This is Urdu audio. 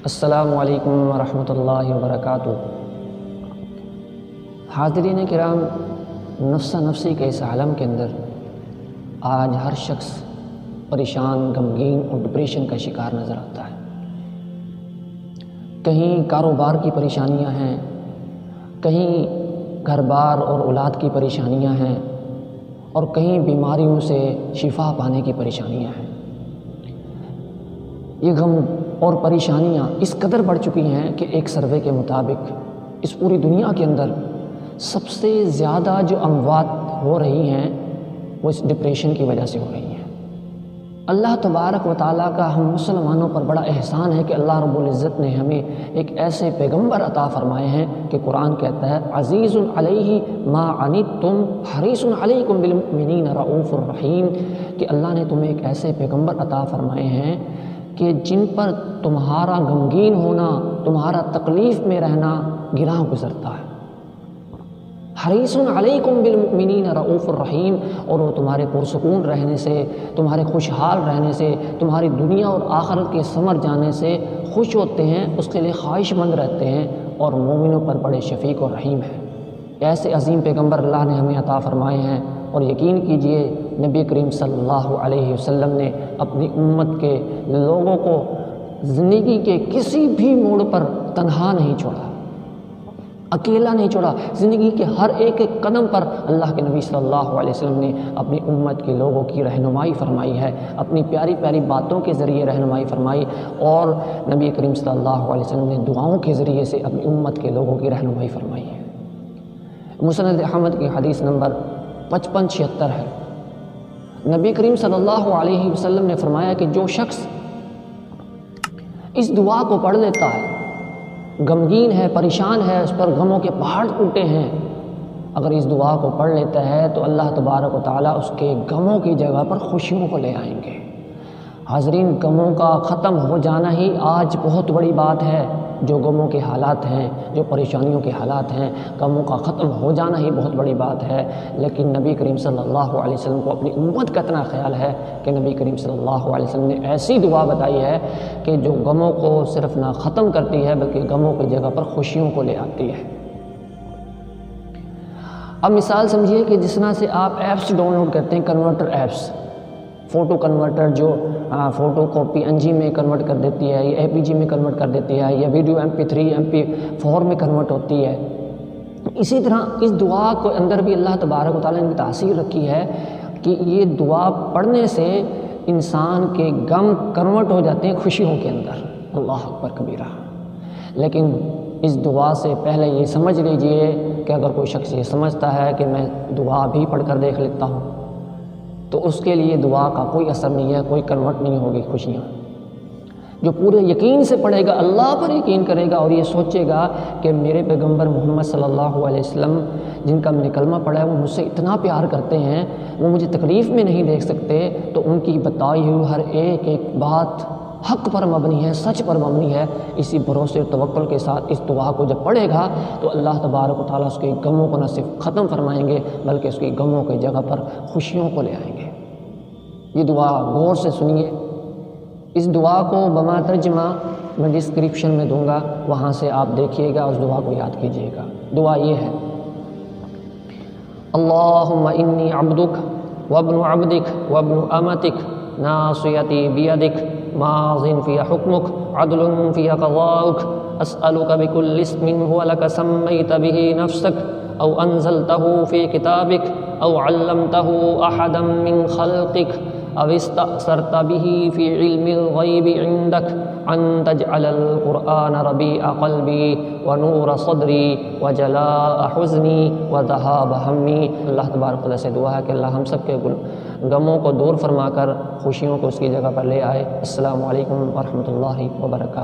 السلام علیکم ورحمۃ اللہ وبرکاتہ۔ حاضرین کرام، نفسا نفسی کے اس عالم کے اندر آج ہر شخص پریشان، غمگین اور ڈپریشن کا شکار نظر آتا ہے۔ کہیں کاروبار کی پریشانیاں ہیں، کہیں گھر بار اور اولاد کی پریشانیاں ہیں، اور کہیں بیماریوں سے شفا پانے کی پریشانیاں ہیں۔ یہ غم اور پریشانیاں اس قدر بڑھ چکی ہیں کہ ایک سروے کے مطابق اس پوری دنیا کے اندر سب سے زیادہ جو اموات ہو رہی ہیں وہ اس ڈپریشن کی وجہ سے ہو رہی ہیں۔ اللہ تبارک و تعالیٰ کا ہم مسلمانوں پر بڑا احسان ہے کہ اللہ رب العزت نے ہمیں ایک ایسے پیغمبر عطا فرمائے ہیں کہ قرآن کہتا ہے عزیز علیہ ما عنتم حریص علیکم بالمؤمنین رؤوف الرحیم، کہ اللہ نے تمہیں ایک ایسے پیغمبر عطا فرمائے ہیں کہ جن پر تمہارا غمگین ہونا، تمہارا تکلیف میں رہنا گراں گزرتا ہے۔ حریص علیکم بالمؤمنین رؤوف الرحیم، اور وہ تمہارے پرسکون رہنے سے، تمہارے خوشحال رہنے سے، تمہاری دنیا اور آخرت کے ثمر جانے سے خوش ہوتے ہیں، اس کے لیے خواہش مند رہتے ہیں، اور مومنوں پر بڑے شفیق اور رحیم ہیں۔ ایسے عظیم پیغمبر اللہ نے ہمیں عطا فرمائے ہیں، اور یقین کیجئے نبی کریم صلی اللہ علیہ وسلم نے اپنی امت کے لوگوں کو زندگی کے کسی بھی موڑ پر تنہا نہیں چھوڑا، اکیلا نہیں چھوڑا۔ زندگی کے ہر ایک قدم پر اللہ کے نبی صلی اللہ علیہ وسلم نے اپنی امت کے لوگوں کی رہنمائی فرمائی ہے، اپنی پیاری پیاری باتوں کے ذریعے رہنمائی فرمائی، اور نبی کریم صلی اللہ علیہ وسلم نے دعاؤں کے ذریعے سے اپنی امت کے لوگوں کی رہنمائی فرمائی ہے۔ مسند احمد کی حدیث نمبر 5576 ہے۔ نبی کریم صلی اللہ علیہ وسلم نے فرمایا کہ جو شخص اس دعا کو پڑھ لیتا ہے، غمگین ہے، پریشان ہے، اس پر غموں کے پہاڑ ٹوٹے ہیں، اگر اس دعا کو پڑھ لیتا ہے تو اللہ تبارک و تعالیٰ اس کے غموں کی جگہ پر خوشیوں کو لے آئیں گے۔ حاضرین، غموں کا ختم ہو جانا ہی آج بہت بڑی بات ہے۔ جو غموں کے حالات ہیں، جو پریشانیوں کے حالات ہیں، غموں کا ختم ہو جانا ہی بہت بڑی بات ہے۔ لیکن نبی کریم صلی اللہ علیہ وسلم کو اپنی امت کا اتنا خیال ہے کہ نبی کریم صلی اللہ علیہ وسلم نے ایسی دعا بتائی ہے کہ جو غموں کو صرف نہ ختم کرتی ہے بلکہ غموں کی جگہ پر خوشیوں کو لے آتی ہے۔ اب مثال سمجھیے کہ جس طرح سے آپ ایپس ڈاؤن لوڈ کرتے ہیں، کنورٹر ایپس، فوٹو کنورٹر جو فوٹو کو PNG میں کنورٹ کر دیتی ہے، یا APG میں کنورٹ کر دیتی ہے، یا ویڈیو MP3 MP4 میں کنورٹ ہوتی ہے، اسی طرح اس دعا کو اندر بھی اللہ تبارک و تعالیٰ نے تاثیر رکھی ہے کہ یہ دعا پڑھنے سے انسان کے غم کنورٹ ہو جاتے ہیں خوشیوں کے اندر۔ اللہ اکبر کبیرہ۔ لیکن اس دعا سے پہلے یہ سمجھ لیجئے کہ اگر کوئی شخص یہ سمجھتا ہے کہ میں دعا بھی پڑھ کر دیکھ لیتا ہوں تو اس کے لیے دعا کا کوئی اثر نہیں ہے، کوئی کنورٹ نہیں ہوگی خوشیاں۔ جو پورے یقین سے پڑھے گا، اللہ پر یقین کرے گا، اور یہ سوچے گا کہ میرے پیغمبر محمد صلی اللہ علیہ وسلم جن کا میں نے کلمہ پڑھا ہے وہ مجھ سے اتنا پیار کرتے ہیں، وہ مجھے تکلیف میں نہیں دیکھ سکتے، تو ان کی بتائی ہوئی ہر ایک بات حق پر مبنی ہے، سچ پر مبنی ہے۔ اسی بھروسے اور توکل کے ساتھ اس دعا کو جب پڑھے گا تو اللہ تبارک و تعالیٰ اس کے غموں کو نہ صرف ختم فرمائیں گے بلکہ اس کی غموں کی جگہ پر خوشیوں کو لے آئیں گے۔ یہ دعا غور سے سنیے۔ اس دعا کو بما ترجمہ میں ڈسکرپشن میں دوں گا، وہاں سے آپ دیکھیے گا، اس دعا کو یاد کیجیے گا۔ دعا یہ ہے: اللہم انی عبدک وابن عبدک وابن امتک ناصیتی بیدک ماض فی حکمک عدل فی قضاؤک اسألک بکل اسم هو لک سمیت به نفسک او انزلته فی کتابک او علمته احدا من خلقک او استأثرت به فی علم الغیب عندک ان تجعل القرآن ربیع قلبی ونور صدری وجلاء حزنی وذہاب ہمی۔ اللہ تبارک و تعالیٰ سے دعا ہے کہ اللہ ہم سب کے غموں کو دور فرما کر خوشیوں کو اس کی جگہ پر لے آئے۔ السلام علیکم ورحمۃ اللہ وبرکاتہ۔